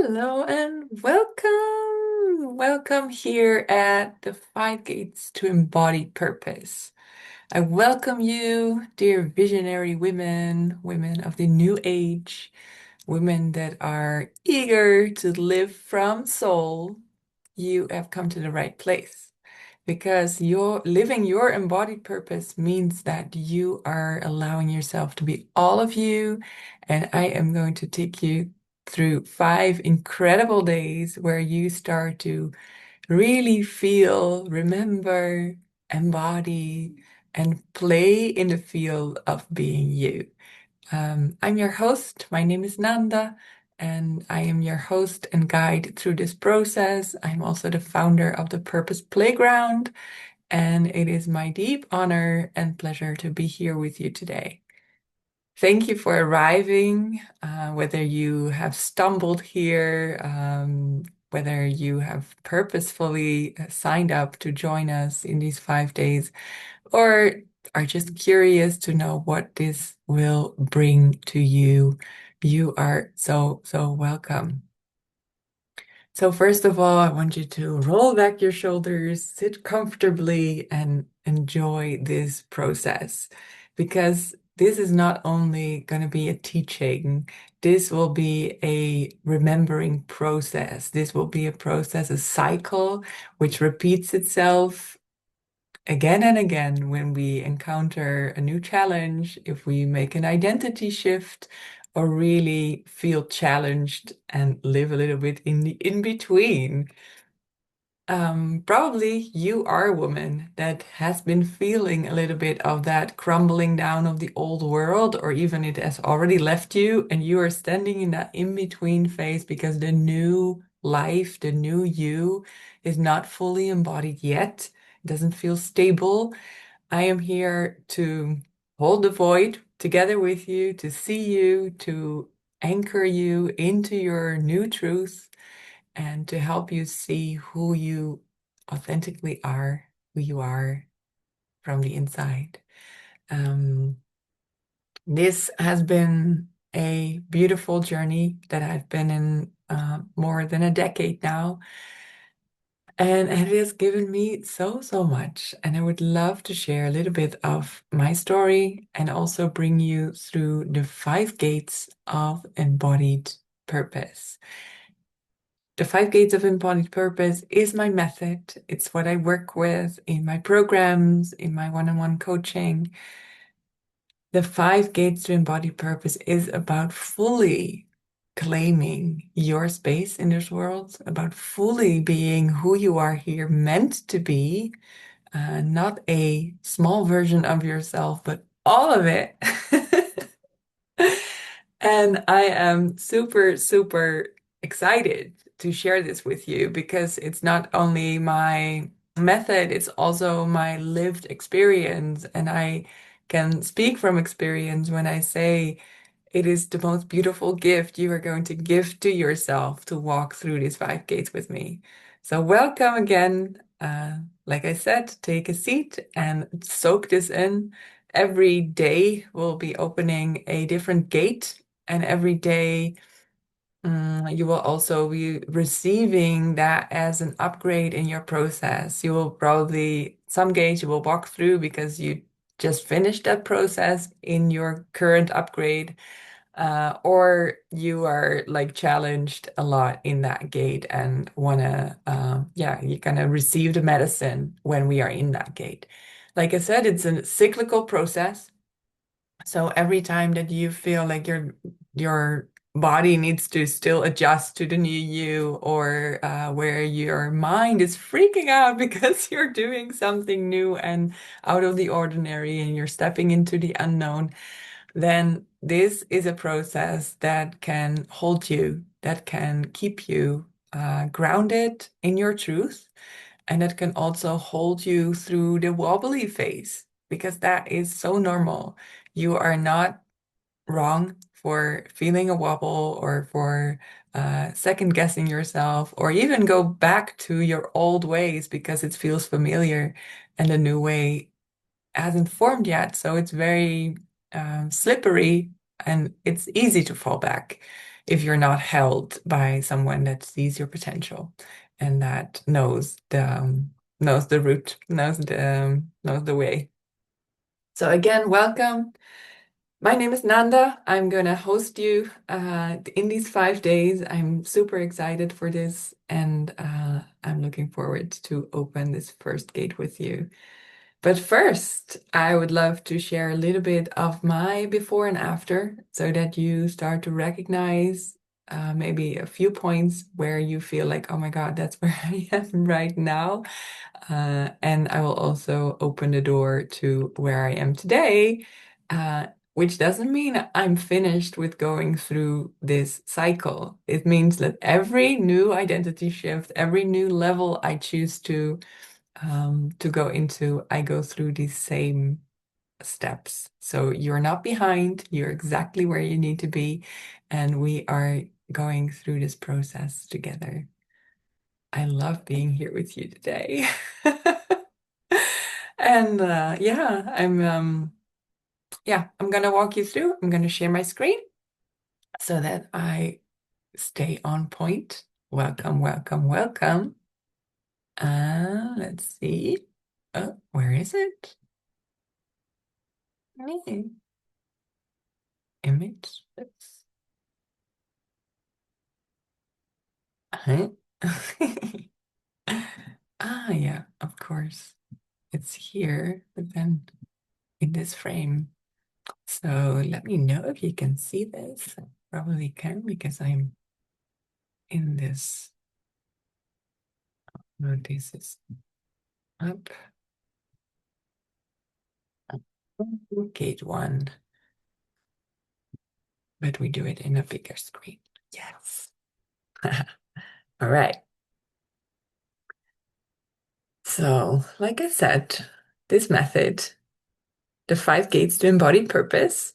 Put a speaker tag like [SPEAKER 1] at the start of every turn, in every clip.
[SPEAKER 1] Hello and welcome. Welcome here at the Five Gates to Embodied Purpose. I welcome you, dear visionary women, women of the new age, women that are eager to live from soul. You have come to the right place because you're living your embodied purpose means that you are allowing yourself to be all of you. And I am going to take you through 5 incredible days where you start to really feel, remember, embody, and play in the field of being you. I'm your host. My name is Nanda, and I am your host and guide through this process. I'm also the founder of the Purpose Playground, and it is my deep honor and pleasure to be here with you today. Thank you for arriving, whether you have stumbled here, whether you have purposefully signed up to join us in these 5 days, or are just curious to know what this will bring to you. You are so welcome. So first of all, I want you to roll back your shoulders, sit comfortably, and enjoy this process because this is not only going to be a teaching, this will be a remembering process. This will be a process, a cycle which repeats itself again and again when we encounter a new challenge, if we make an identity shift, or really feel challenged and live a little bit in the in between. Probably you are a woman that has been feeling a little bit of that crumbling down of the old world, or even it has already left you, and you are standing in that in-between phase because the new life, the new you, is not fully embodied yet. It doesn't feel stable. I am here to hold the void together with you, to see you, to anchor you into your new truth and to help you see who you authentically are, who you are from the inside. Um, this has been a beautiful journey that I've been in more than a decade now. And it has given me so much. And I would love to share a little bit of my story and also bring you through the 5 gates of embodied purpose. The 5 gates of embodied purpose is my method. It's what I work with in my programs, in my one-on-one coaching. The 5 gates to embodied purpose is about fully claiming your space in this world, about fully being who you are here meant to be, not a small version of yourself, but all of it. And I am super excited to share this with you because it's not only my method, it's also my lived experience. And I can speak from experience when I say it is the most beautiful gift you are going to give to yourself to walk through these 5 gates with me. So, welcome again. Like I said, take a seat and soak this in. Every day we'll be opening a different gate, and every day you will also be receiving that as an upgrade in your process. You will probably, some gates you will walk through because you just finished that process in your current upgrade, or you are like challenged a lot in that gate and wanna, yeah, you kind of receive the medicine when we are in that gate. Like I said, it's a cyclical process. So every time that you feel like your body needs to still adjust to the new you, or where your mind is freaking out because you're doing something new and out of the ordinary and you're stepping into the unknown, then this is a process that can hold you, that can keep you grounded in your truth, and that can also hold you through the wobbly phase, because that is so normal. You are not wrong for feeling a wobble or for second guessing yourself, or even go back to your old ways because it feels familiar and the new way hasn't formed yet. So it's very slippery And it's easy to fall back if you're not held by someone that sees your potential and that knows the route, knows the way. So again, welcome. My name is Nanda. I'm gonna host you in these 5 days. I'm super excited for this, and I'm looking forward to open this first gate with you. But first, I would love to share a little bit of my before and after so that you start to recognize maybe a few points where you feel like, oh my God, that's where I am right now. And I will also open the door to where I am today, which doesn't mean I'm finished with going through this cycle. It means that every new identity shift, every new level I choose to go into, I go through these same steps. So you're not behind, you're exactly where you need to be, and we are going through this process together. I love being here with you today. And I'm gonna walk you through. I'm gonna share my screen so that I stay on point. Welcome, welcome, welcome. Let's see. Oh, where is it? Me. Image. Huh? Yeah, of course. It's here, but then in this frame. So let me know if you can see this. I probably can because I'm in this. No, this is up. Gate one, but we do it in a bigger screen. Yes. All right. So, like I said, this method, the 5 gates to embodied purpose,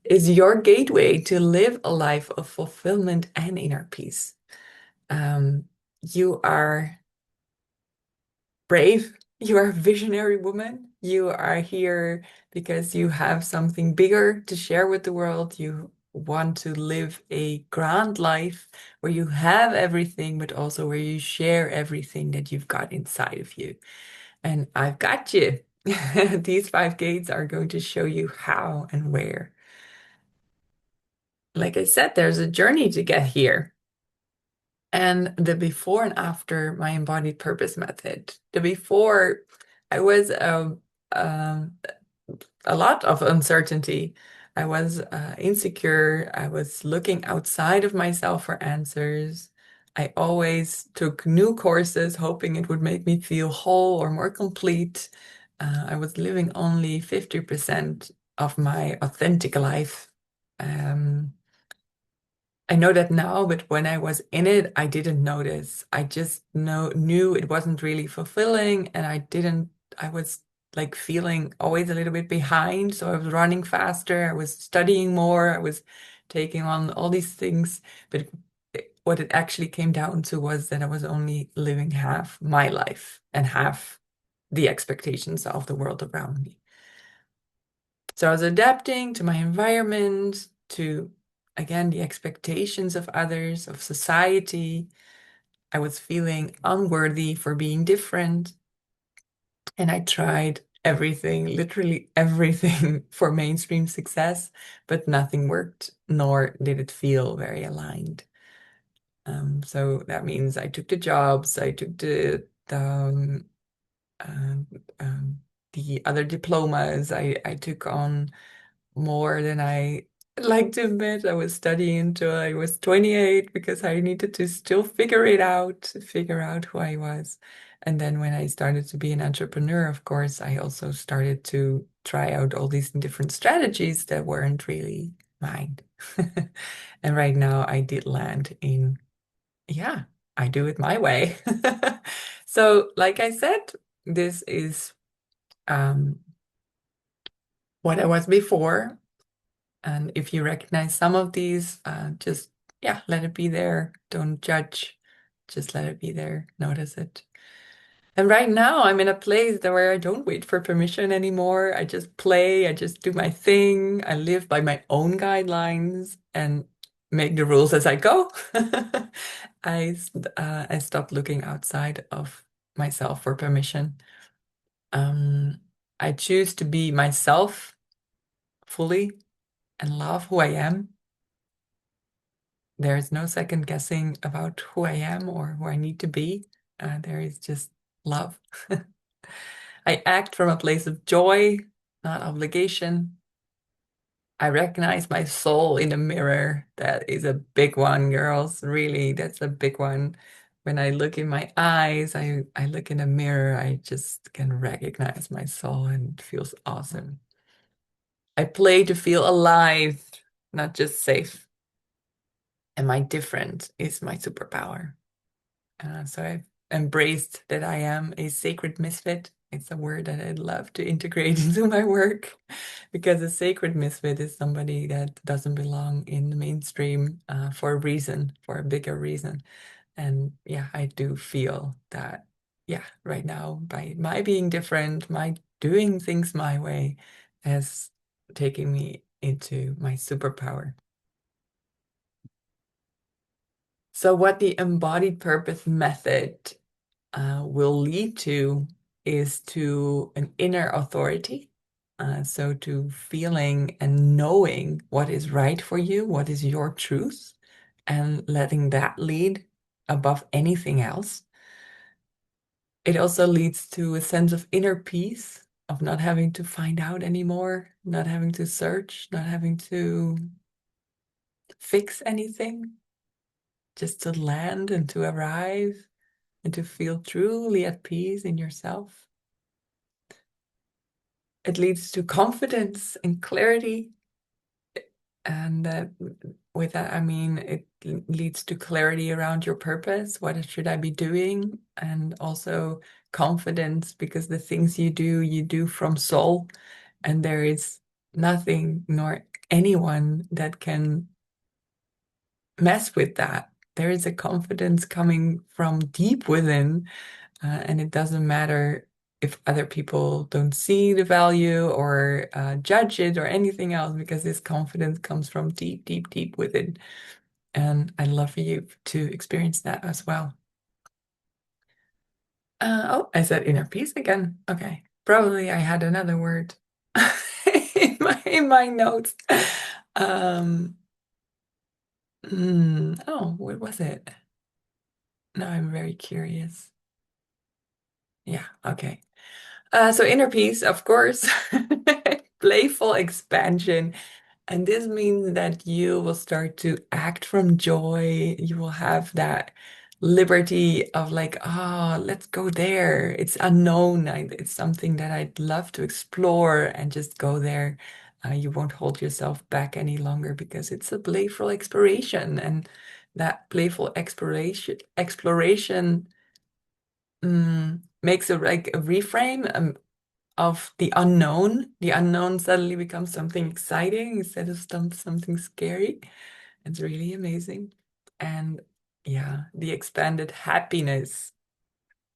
[SPEAKER 1] is your gateway to live a life of fulfillment and inner peace. You are brave. You are a visionary woman. You are here because you have something bigger to share with the world. You want to live a grand life where you have everything, but also where you share everything that you've got inside of you. And I've got you. These 5 gates are going to show you how and where. Like I said, there's a journey to get here. And the before and after my embodied purpose method. The before, I was um, a lot of uncertainty. I was insecure. I was looking outside of myself for answers. I always took new courses, hoping it would make me feel whole or more complete. I was living only 50% of my authentic life. Um, I know that now, but when I was in it, I didn't notice. I just knew it wasn't really fulfilling, and I was like feeling always a little bit behind. So I was running faster, I was studying more, I was taking on all these things. But what it actually came down to was that I was only living half my life and half the expectations of the world around me. So I was adapting to my environment, to again the expectations of others, of society. I was feeling unworthy for being different. And I tried everything, literally everything for mainstream success, but nothing worked, nor did it feel very aligned. So that means I took the jobs, I took um, the other diplomas, I took on more than I like to admit. I was studying until I was 28 because I needed to still figure out who I was. And then when I started to be an entrepreneur, of course, I also started to try out all these different strategies that weren't really mine. And right now I did land in, yeah, I do it my way. So, like I said, this is um, what I was before. And if you recognize some of these, just, yeah, let it be there. Don't judge. Just let it be there. Notice it. And right now, I'm in a place where I don't wait for permission anymore. I just play, I just do my thing. I live by my own guidelines and make the rules as I go. I stopped looking outside of myself for permission. Um, I choose to be myself fully and love who I am. There is no second guessing about who I am or who I need to be. There is just love. I act from a place of joy, not obligation. I recognize my soul in the mirror. That is a big one, girls. Really, that's a big one. When I look in my eyes, I look in the mirror, I just can recognize my soul and it feels awesome. I play to feel alive, not just safe. And my different is my superpower. So I've embraced that I am a sacred misfit. It's a word that I'd love to integrate into my work because a sacred misfit is somebody that doesn't belong in the mainstream for a reason, for a bigger reason. And yeah, I do feel that, yeah, right now, by my being different, my doing things my way has taken me into my superpower. So, what the embodied purpose method will lead to is to an inner authority. So to feeling and knowing what is right for you, what is your truth, and letting that lead above anything else. It also leads to a sense of inner peace, of not having to find out anymore, not having to search, not having to fix anything, just to land and to arrive and to feel truly at peace in yourself. It leads to confidence and clarity. And with that, I mean, it leads to clarity around your purpose. What should I be doing? And also confidence because the things you do from soul. And there is nothing nor anyone that can mess with that. There is a confidence coming from deep within. And it doesn't matter if other people don't see the value or judge it or anything else, because this confidence comes from deep, deep, deep within. And I'd love for you to experience that as well. Oh, I said inner peace again. Okay. Probably I had another word in my notes. Um, oh, what was it? Now I'm very curious. Yeah, okay. So inner peace, of course, playful expansion. And this means that you will start to act from joy. You will have that liberty of like, ah, let's go there. It's unknown. It's something that I'd love to explore and just go there. You won't hold yourself back any longer because it's a playful exploration. And that playful exploration makes like a reframe of the unknown. The unknown suddenly becomes something exciting instead of something scary. It's really amazing. And yeah, the expanded happiness.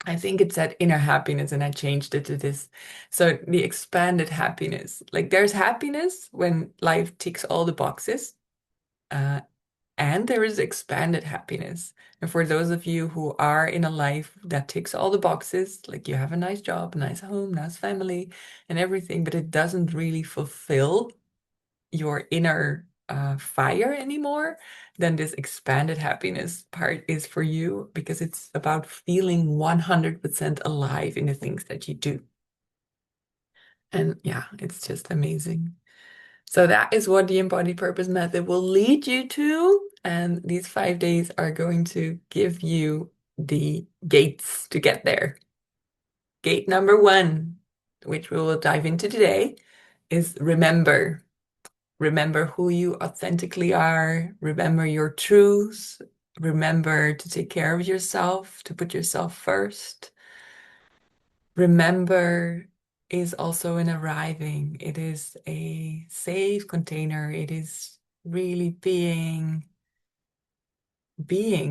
[SPEAKER 1] I think it said inner happiness, and I changed it to this. So the expanded happiness. Like there's happiness when life ticks all the boxes. Uh, and there is expanded happiness. And for those of you who are in a life that ticks all the boxes, like you have a nice job, a nice home, nice family, and everything, but it doesn't really fulfill your inner fire anymore, then this expanded happiness part is for you because it's about feeling 100% alive in the things that you do. And yeah, it's just amazing. So that is what the embodied purpose method will lead you to. And these 5 days are going to give you the gates to get there. Gate number one, which we will dive into today, is remember. Remember who you authentically are. Remember your truths. Remember to take care of yourself, to put yourself first. Remember is also an arriving. It is a safe container. It is really being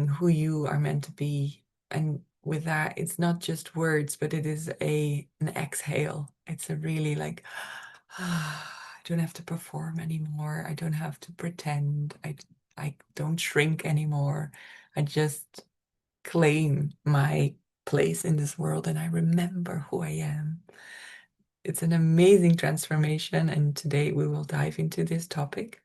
[SPEAKER 1] who you are meant to be. And with that, it's not just words, but it is an exhale. It's a really like, I don't have to perform anymore. I don't have to pretend. I don't shrink anymore. I just claim my place in this world and I remember who I am. It's an amazing transformation, and today we will dive into this topic.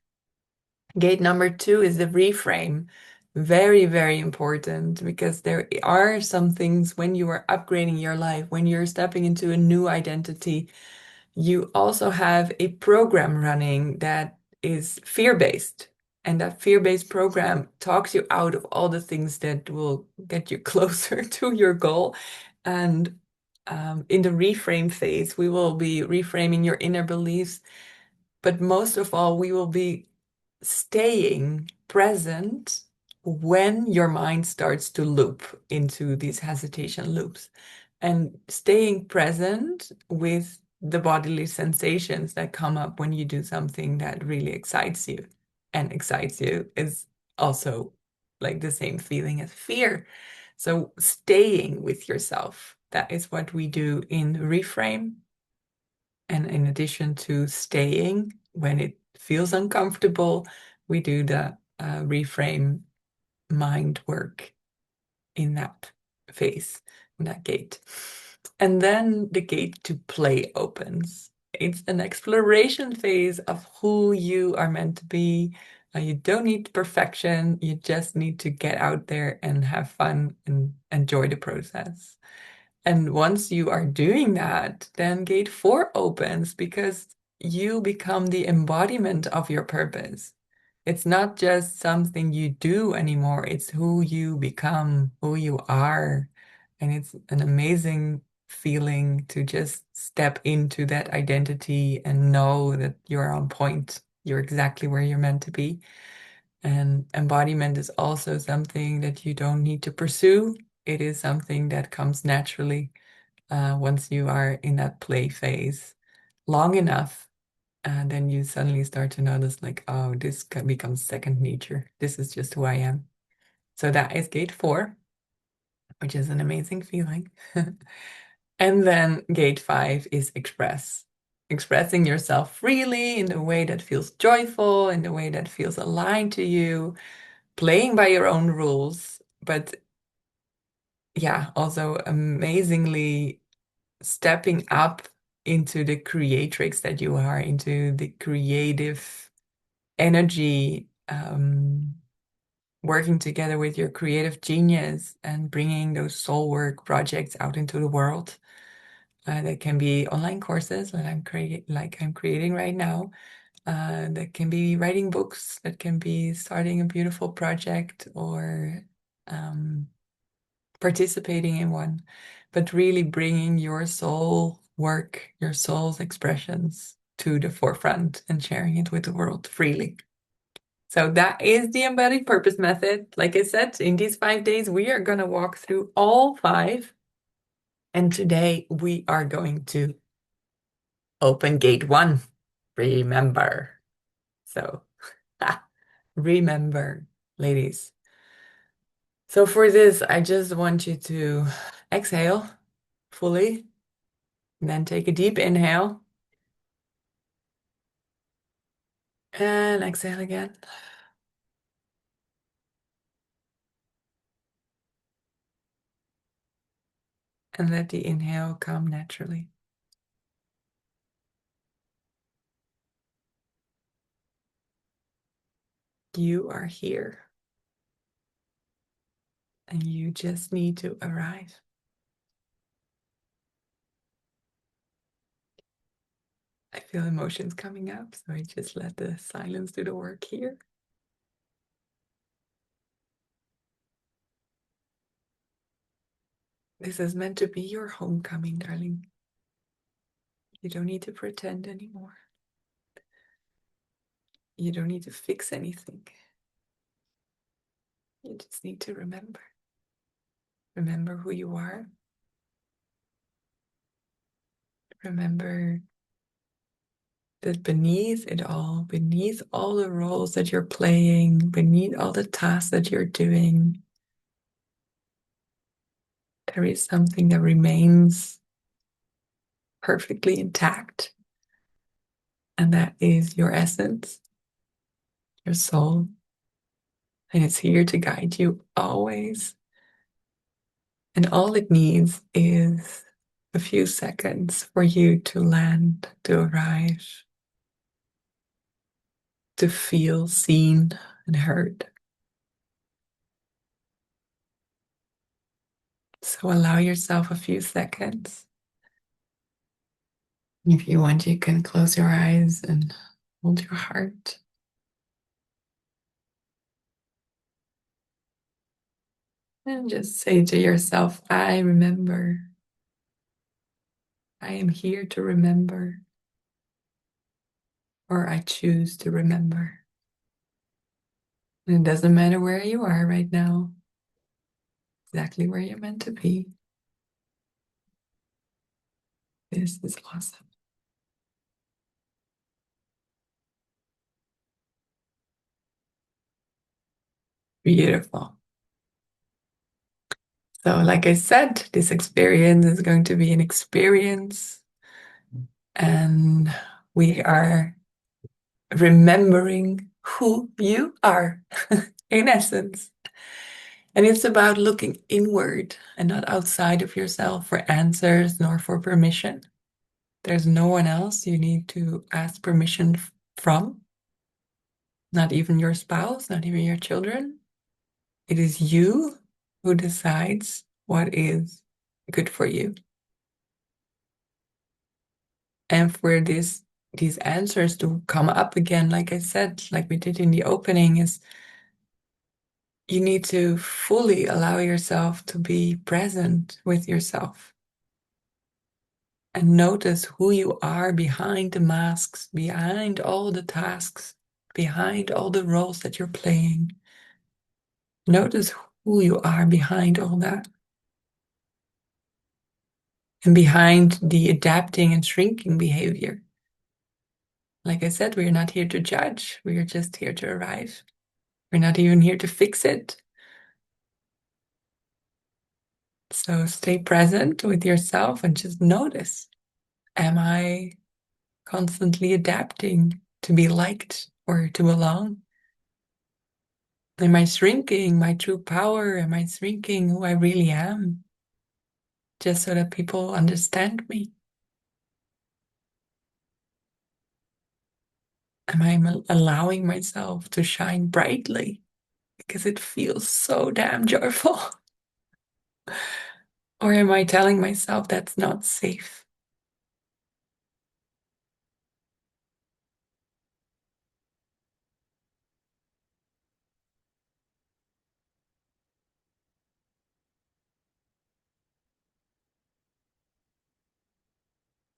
[SPEAKER 1] Gate number two is the reframe. Very, very important because there are some things when you are upgrading your life, when you're stepping into a new identity, you also have a program running that is fear-based. And that fear-based program talks you out of all the things that will get you closer to your goal. And in the reframe phase, we will be reframing your inner beliefs, but most of all, we will be staying present when your mind starts to loop into these hesitation loops and staying present with the bodily sensations that come up when you do something that really excites you. And excites you is also like the same feeling as fear. So staying with yourself, that is what we do in Reframe. And in addition to staying when it feels uncomfortable, we do the reframe mind work in that phase, in that gate. And then the gate to play opens. It's an exploration phase of who you are meant to be. You don't need perfection. You just need to get out there and have fun and enjoy the process. And once you are doing that, then gate four opens because you become the embodiment of your purpose. It's not just something you do anymore, it's who you become, who you are. And it's an amazing feeling to just step into that identity and know that you're on point. You're exactly where you're meant to be. And embodiment is also something that you don't need to pursue. It is something that comes naturally once you are in that play phase long enough. And then you suddenly start to notice, like, oh, this becomes second nature. This is just who I am. So that is gate four, which is an amazing feeling. And then gate five is express. Expressing yourself freely in the way that feels joyful, in the way that feels aligned to you, playing by your own rules, but yeah, also amazingly stepping up into the creatrix that you are, into the creative energy, working together with your creative genius and bringing those soul work projects out into the world. That can be online courses that I'm creating right now. That can be writing books, that can be starting a beautiful project or participating in one, but really bringing your soul work, your soul's expressions to the forefront and sharing it with the world freely. So that is the embodied purpose method. Like I said, in these 5 days, we are going to walk through all five. And today we are going to open gate one. Remember. So, remember, ladies. So for this, I just want you to exhale fully, and then take a deep inhale and exhale again. And let the inhale come naturally. You are here and you just need to arrive. I feel emotions coming up, so I just let the silence do the work here. This is meant to be your homecoming, darling. You don't need to pretend anymore. You don't need to fix anything. You just need to remember. Remember who you are. Remember that beneath it all, beneath all the roles that you're playing, beneath all the tasks that you're doing, there is something that remains perfectly intact, and that is your essence, your soul, and it's here to guide you always. And all it needs is a few seconds for you to land, to arrive, to feel seen and heard. So allow yourself a few seconds. If you want, you can close your eyes and hold your heart. And just say to yourself, I remember. I am here to remember, or I choose to remember. And it doesn't matter where you are right now, exactly where you're meant to be. This is awesome. Beautiful. So, like I said, this experience is going to be an experience, and we are remembering who you are in essence. And it's about looking inward and not outside of yourself for answers nor for permission. There's no one else you need to ask permission from, not even your spouse, not even your children. It is you who decides what is good for you. And for these answers to come up again, like I said, like we did in the opening, is you need to fully allow yourself to be present with yourself and notice who you are behind the masks, behind all the tasks, behind all the roles that you're playing. Notice who you are behind all that. And behind the adapting and shrinking behavior. Like I said, we're not here to judge. We are just here to arrive. We're not even here to fix it. So stay present with yourself and just notice. Am I constantly adapting to be liked or to belong? Am I shrinking my true power? Am I shrinking who I really am? Just so that people understand me? Am I allowing myself to shine brightly because it feels so damn joyful? Or am I telling myself that's not safe?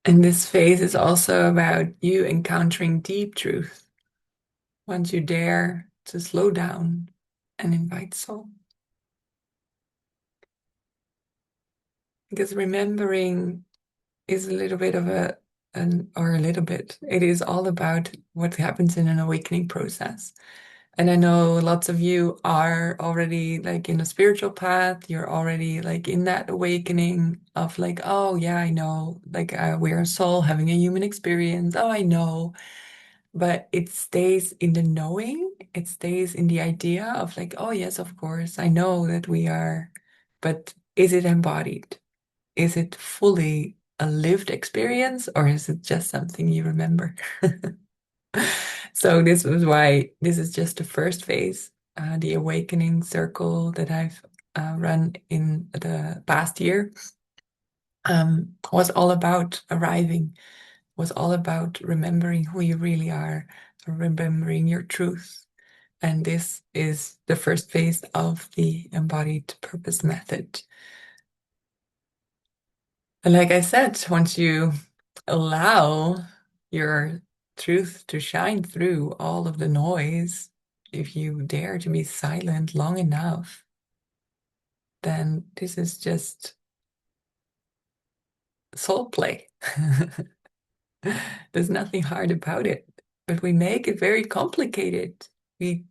[SPEAKER 1] And this phase is also about you encountering deep truth once you dare to slow down and invite soul. Because remembering is a little bit of or a little bit, it is all about what happens in an awakening process. And I know lots of you are already like in a spiritual path. You're already like in that awakening of like, oh yeah, I know, like we're a soul having a human experience. Oh, I know. But it stays in the knowing. It stays in the idea of like, oh yes, of course, I know that we are, but is it embodied? Is it fully a lived experience or is it just something you remember? So this was why this is just the first phase, the awakening circle that I've run in the past year, was all about arriving, was all about remembering who you really are, remembering your truth. And this is the first phase of the embodied purpose method. And like I said, once you allow your truth to shine through all of the noise, if you dare to be silent long enough, then this is just soul play. There's nothing hard about it, but we make it very complicated. We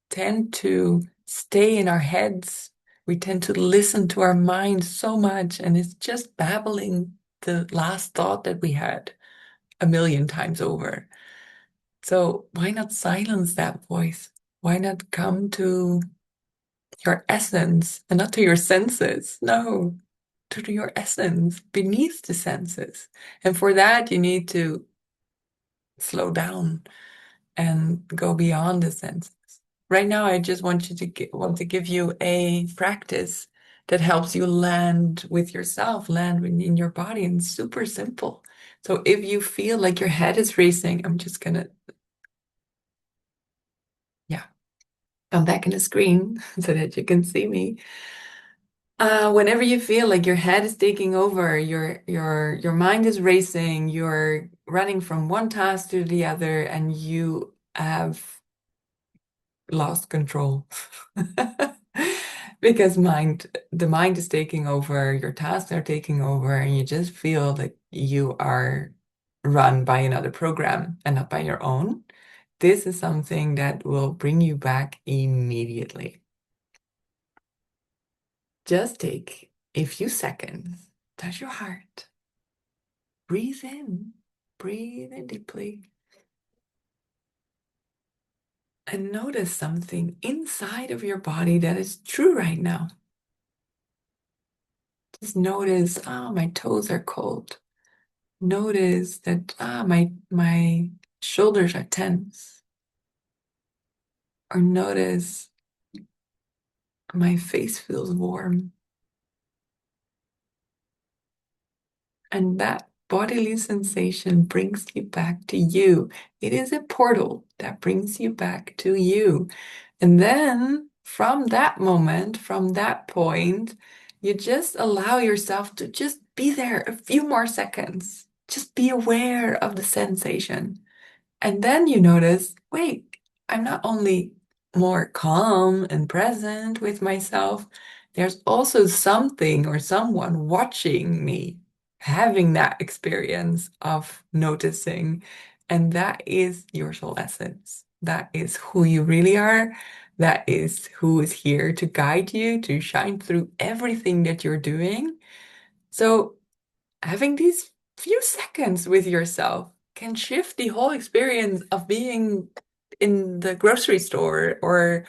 [SPEAKER 1] tend to stay in our heads. We tend to listen to our mind so much, and it's just babbling the last thought that we had a million times over. So why not silence that voice? Why not come to your essence and not to your senses? No, to your essence beneath the senses. And for that, you need to slow down and go beyond the senses. Right now, I just want to give you a practice that helps you land with yourself, land in your body, and it's super simple. So if you feel like your head is racing, I'm just gonna, yeah, come back in the screen so that you can see me. Whenever you feel like your head is taking over, your mind is racing, you're running from one task to the other, and you have lost control. Because the mind is taking over, your tasks are taking over, and you just feel that you are run by another program and not by your own. This is something that will bring you back immediately. Just take a few seconds, touch your heart, breathe in deeply, and notice something inside of your body that is true right now. Just notice, oh, my toes are cold. Notice that, my shoulders are tense. Or notice my face feels warm. And that bodily sensation brings you back to you. It is a portal that brings you back to you. And then from that moment, from that point, you just allow yourself to just be there a few more seconds. Just be aware of the sensation. And then you notice, wait, I'm not only more calm and present with myself, there's also something or someone watching me having that experience of noticing. And that is your soul essence. That is who you really are. That is who is here to guide you, to shine through everything that you're doing. So having these few seconds with yourself can shift the whole experience of being in the grocery store or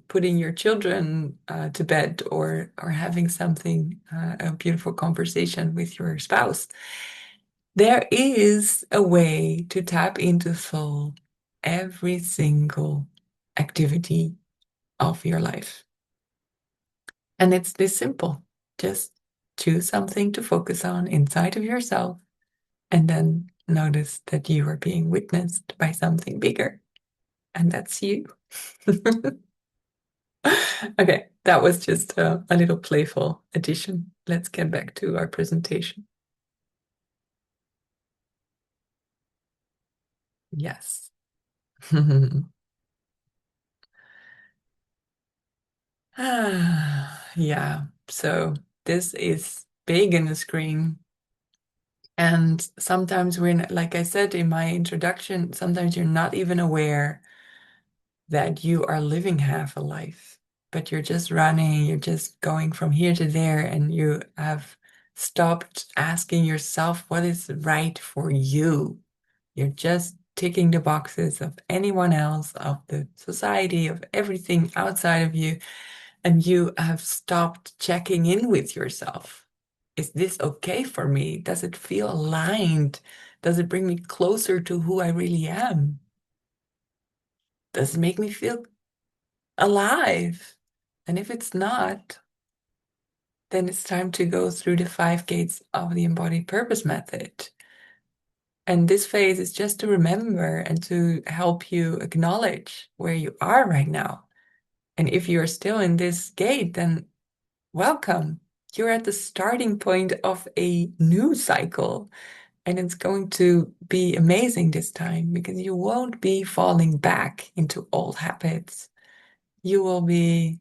[SPEAKER 1] putting your children to bed or having something a beautiful conversation with your spouse. There is a way to tap into soul every single activity of your life. And it's this simple. Just choose something to focus on inside of yourself and then notice that you are being witnessed by something bigger. And that's you. Okay, that was just a little playful addition. Let's get back to our presentation. Yes. Yeah, so this is big in the screen. And sometimes like I said in my introduction, sometimes you're not even aware that you are living half a life, but you're just running, you're just going from here to there, and you have stopped asking yourself what is right for you. You're just ticking the boxes of anyone else, of the society, of everything outside of you, and you have stopped checking in with yourself. Is this okay for me? Does it feel aligned? Does it bring me closer to who I really am? Does it make me feel alive? And if it's not, then it's time to go through the 5 gates of the embodied purpose method. And this phase is just to remember and to help you acknowledge where you are right now. And if you're still in this gate, then welcome. You're at the starting point of a new cycle. And it's going to be amazing this time because you won't be falling back into old habits. You will be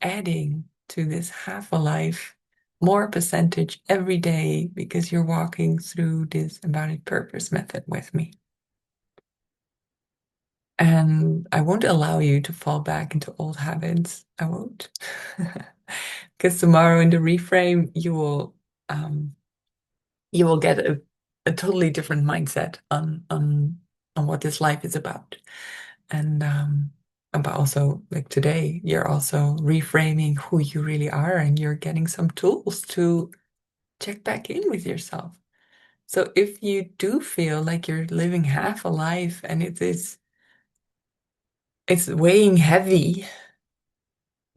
[SPEAKER 1] adding to this half a life more percentage every day because you're walking through this embodied purpose method with me. And I won't allow you to fall back into old habits. I won't. Because tomorrow in the reframe, you will get a totally different mindset on what this life is about. And but also like today, you're also reframing who you really are and you're getting some tools to check back in with yourself. So if you do feel like you're living half a life and it's weighing heavy,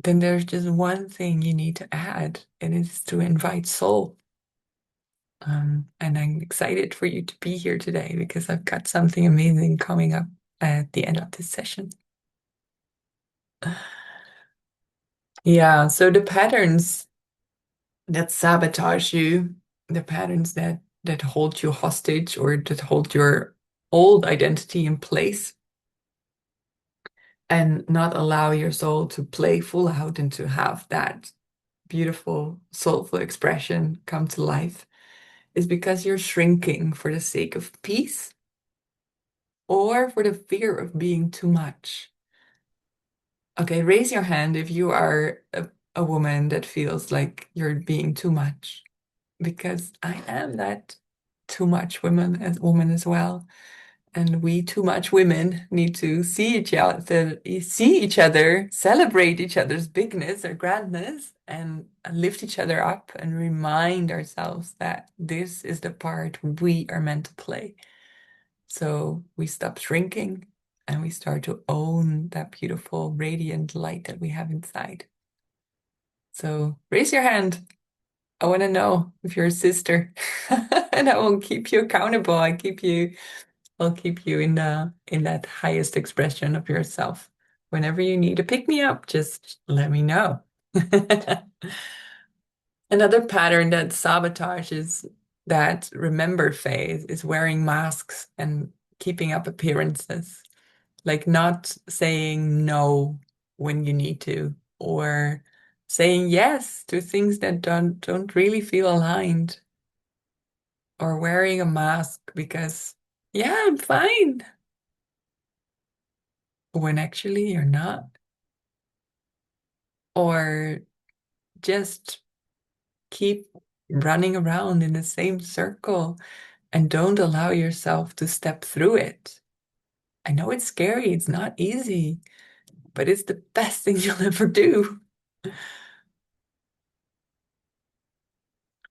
[SPEAKER 1] then there's just one thing you need to add, and it's to invite soul. And I'm excited for you to be here today because I've got something amazing coming up at the end of this session. Yeah, so the patterns that sabotage you, the patterns that hold you hostage or that hold your old identity in place and not allow your soul to play full out and to have that beautiful, soulful expression come to life is because you're shrinking for the sake of peace or for the fear of being too much. Okay, raise your hand if you are a woman that feels like you're being too much, because I am that too much woman as well. And we too much women need to see each other, celebrate each other's bigness or grandness, and lift each other up and remind ourselves that this is the part we are meant to play. So we stop shrinking and we start to own that beautiful, radiant light that we have inside. So raise your hand. I want to know if you're a sister, and I will keep you accountable. I'll keep you in that highest expression of yourself. Whenever you need to pick me up, just let me know. Another pattern that sabotages that remember phase is wearing masks and keeping up appearances, like not saying no when you need to, or saying yes to things that don't really feel aligned, or wearing a mask because, yeah, I'm fine, when actually you're not, or just keep running around in the same circle and don't allow yourself to step through it. I know it's scary, it's not easy, but it's the best thing you'll ever do.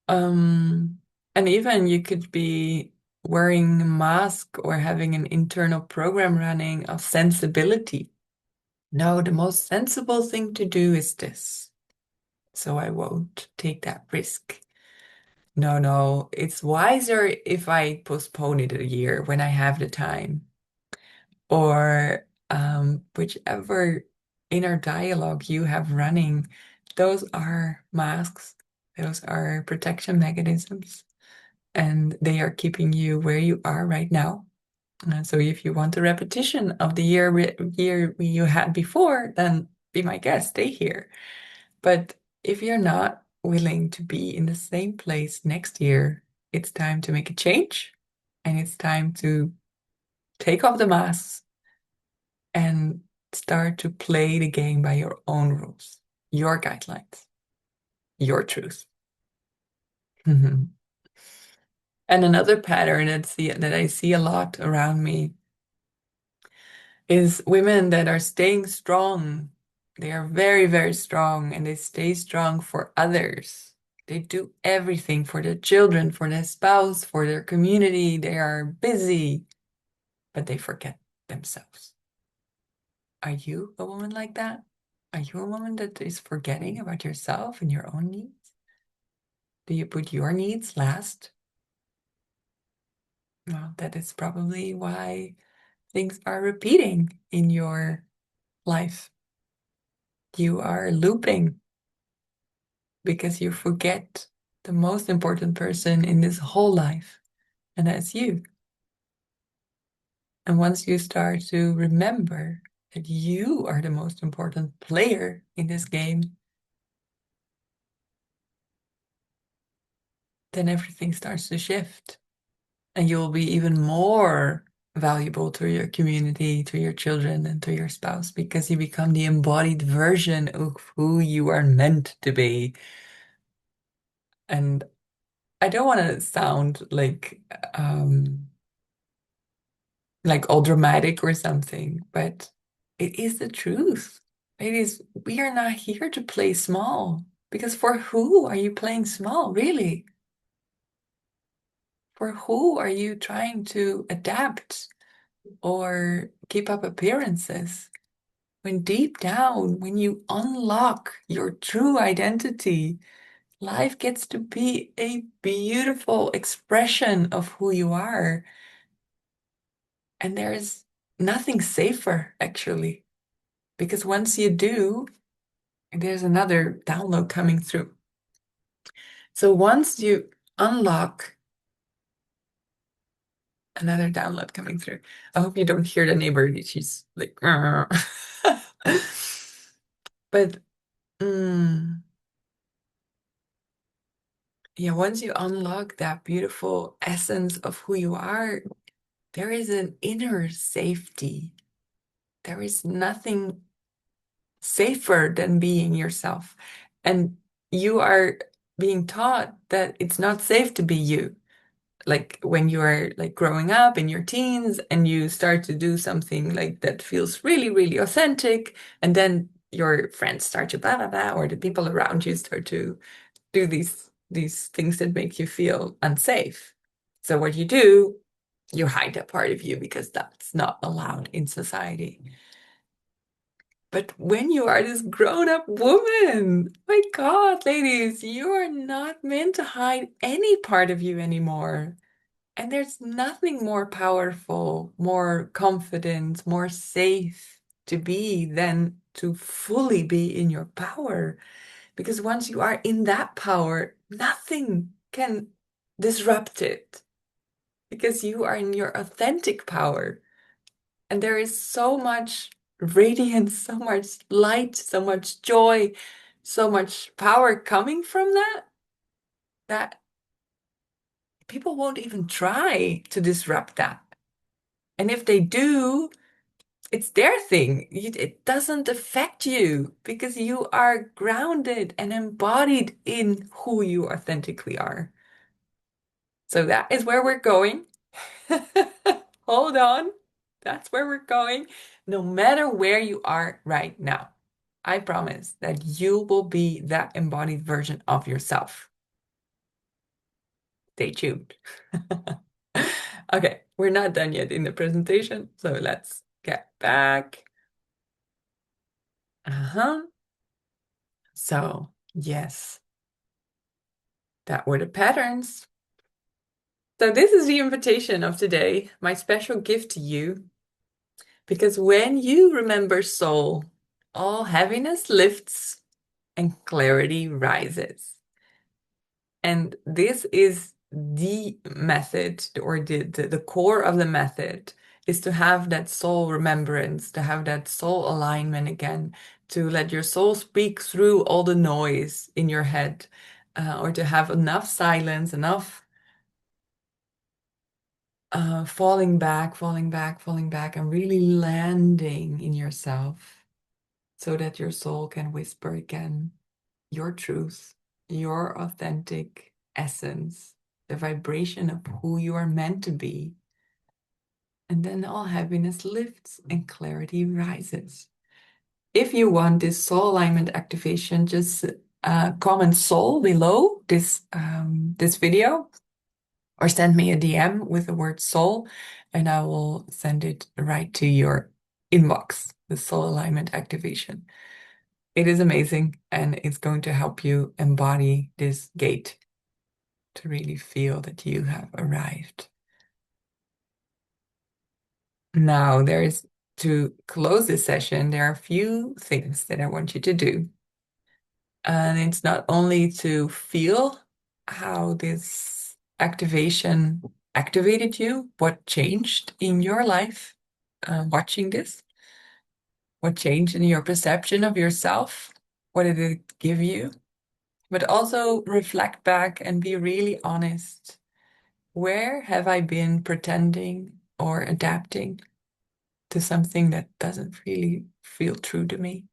[SPEAKER 1] Um, and even you could be wearing a mask or having an internal program running of sensibility. No, the most sensible thing to do is this. So I won't take that risk. No, no, it's wiser if I postpone it a year when I have the time. Or whichever inner dialogue you have running, those are masks, those are protection mechanisms, and they are keeping you where you are right now. So if you want a repetition of the year you had before, then be my guest, stay here. But if you're not willing to be in the same place next year, it's time to make a change, and it's time to take off the masks and start to play the game by your own rules, your guidelines, your truth. Mhm. And another pattern that I see a lot around me is women that are staying strong. They are very, very strong and they stay strong for others. They do everything for their children, for their spouse, for their community. They are busy, but they forget themselves. Are you a woman like that? Are you a woman that is forgetting about yourself and your own needs? Do you put your needs last? Well, that is probably why things are repeating in your life. You are looping because you forget the most important person in this whole life, and that's you. And once you start to remember that you are the most important player in this game, then everything starts to shift. And you'll be even more valuable to your community, to your children, and to your spouse because you become the embodied version of who you are meant to be. And I don't want to sound like all dramatic or something, but it is the truth. It is, we are not here to play small because for who are you playing small, really? For who are you trying to adapt or keep up appearances? When deep down, when you unlock your true identity, life gets to be a beautiful expression of who you are. And there is nothing safer, actually, because once you do, there's another download coming through. So once you unlock another download coming through, I hope you don't hear the neighbor. She's like, but yeah, once you unlock that beautiful essence of who you are, there is an inner safety. There is nothing safer than being yourself. And you are being taught that it's not safe to be you. Like when you are like growing up in your teens and you start to do something like that feels really, really authentic, and then your friends start to blah blah blah, or the people around you start to do these things that make you feel unsafe. So what you do, you hide that part of you because that's not allowed in society. But when you are this grown-up woman, my God, ladies, you are not meant to hide any part of you anymore. And there's nothing more powerful, more confident, more safe to be than to fully be in your power. Because once you are in that power, nothing can disrupt it because you are in your authentic power. And there is so much radiance, so much light, so much joy, so much power coming from that, that people won't even try to disrupt that. And if they do, it's their thing. It doesn't affect you because you are grounded and embodied in who you authentically are. So that is where we're going. Hold on. That's where we're going. No matter where you are right now, I promise that you will be that embodied version of yourself. Stay tuned. Okay, we're not done yet in the presentation, so let's get back. Uh-huh. So, yes, that were the patterns. So this is the invitation of today, my special gift to you. Because when you remember soul, all heaviness lifts and clarity rises. And this is the method, or the core of the method, is to have that soul remembrance, to have that soul alignment again, to let your soul speak through all the noise in your head, or to have enough silence, enough falling back, falling back, falling back, and really landing in yourself so that your soul can whisper again your truth, your authentic essence, the vibration of who you are meant to be. And then all heaviness lifts and clarity rises. If you want this soul alignment activation, just comment soul below this video, or send me a DM with the word soul, and I will send it right to your inbox, the soul alignment activation. It is amazing, and it's going to help you embody this gate to really feel that you have arrived. Now, to close this session, there are a few things that I want you to do. And it's not only to feel how this activation activated you, what changed in your life watching this, what changed in your perception of yourself, what did it give you, but also reflect back and be really honest. Where have I been pretending or adapting to something that doesn't really feel true to me.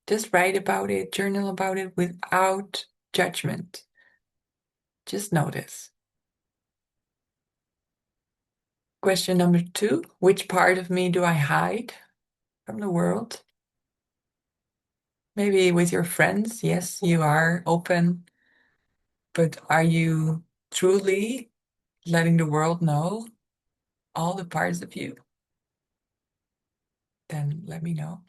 [SPEAKER 1] Just write about it, journal about it without judgment. Just notice. Question number 2, which part of me do I hide from the world? Maybe with your friends, yes, you are open, but are you truly letting the world know all the parts of you? Then let me know.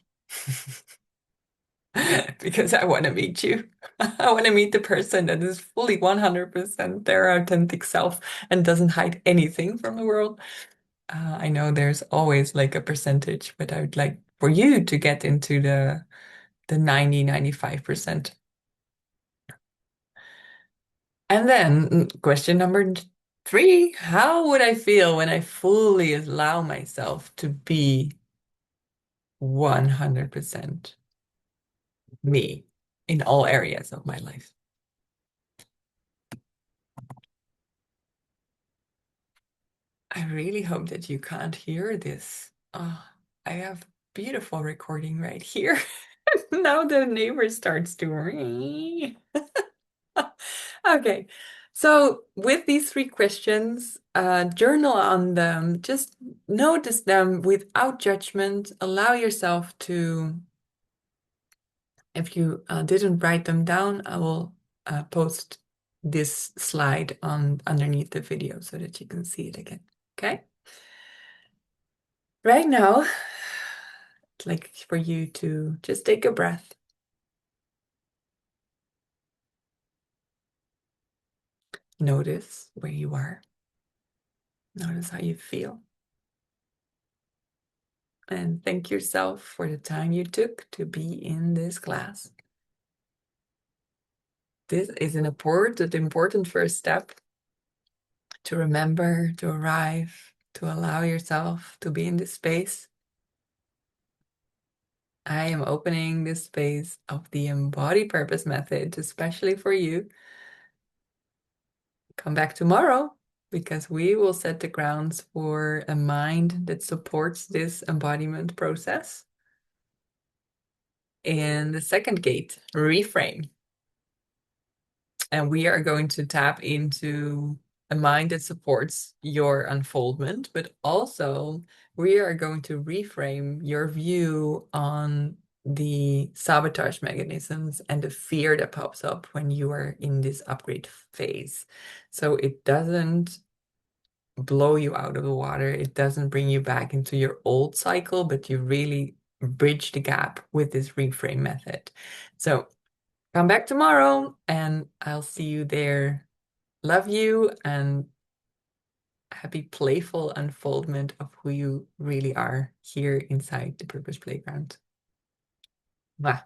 [SPEAKER 1] Because I want to meet you. I want to meet the person that is fully 100% their authentic self and doesn't hide anything from the world. I know there's always like a percentage, but I would like for you to get into the 90-95%. And then question number 3, how would I feel when I fully allow myself to be 100% me in all areas of my life? I really hope that you can't hear this. I have beautiful recording right here. Now the neighbor starts to ring. Okay, so with these 3 questions, journal on them. Just notice them without judgment. Allow yourself to, if you didn't write them down, I will post this slide on underneath the video so that you can see it again. Okay? Right now, I'd like for you to just take a breath. Notice where you are. Notice how you feel. And thank yourself for the time you took to be in this class. This is an important first step to remember, to arrive, to allow yourself to be in this space. I am opening this space of the Embodied Purpose method, especially for you. Come back tomorrow because we will set the grounds for a mind that supports this embodiment process. And the second gate, reframe. And we are going to tap into a mind that supports your unfoldment, but also we are going to reframe your view on the sabotage mechanisms and the fear that pops up when you are in this upgrade phase. So it doesn't blow you out of the water. It doesn't bring you back into your old cycle, but you really bridge the gap with this reframe method. So come back tomorrow and I'll see you there. Love you and happy playful unfoldment of who you really are here inside the Purpose Playground. Mwah.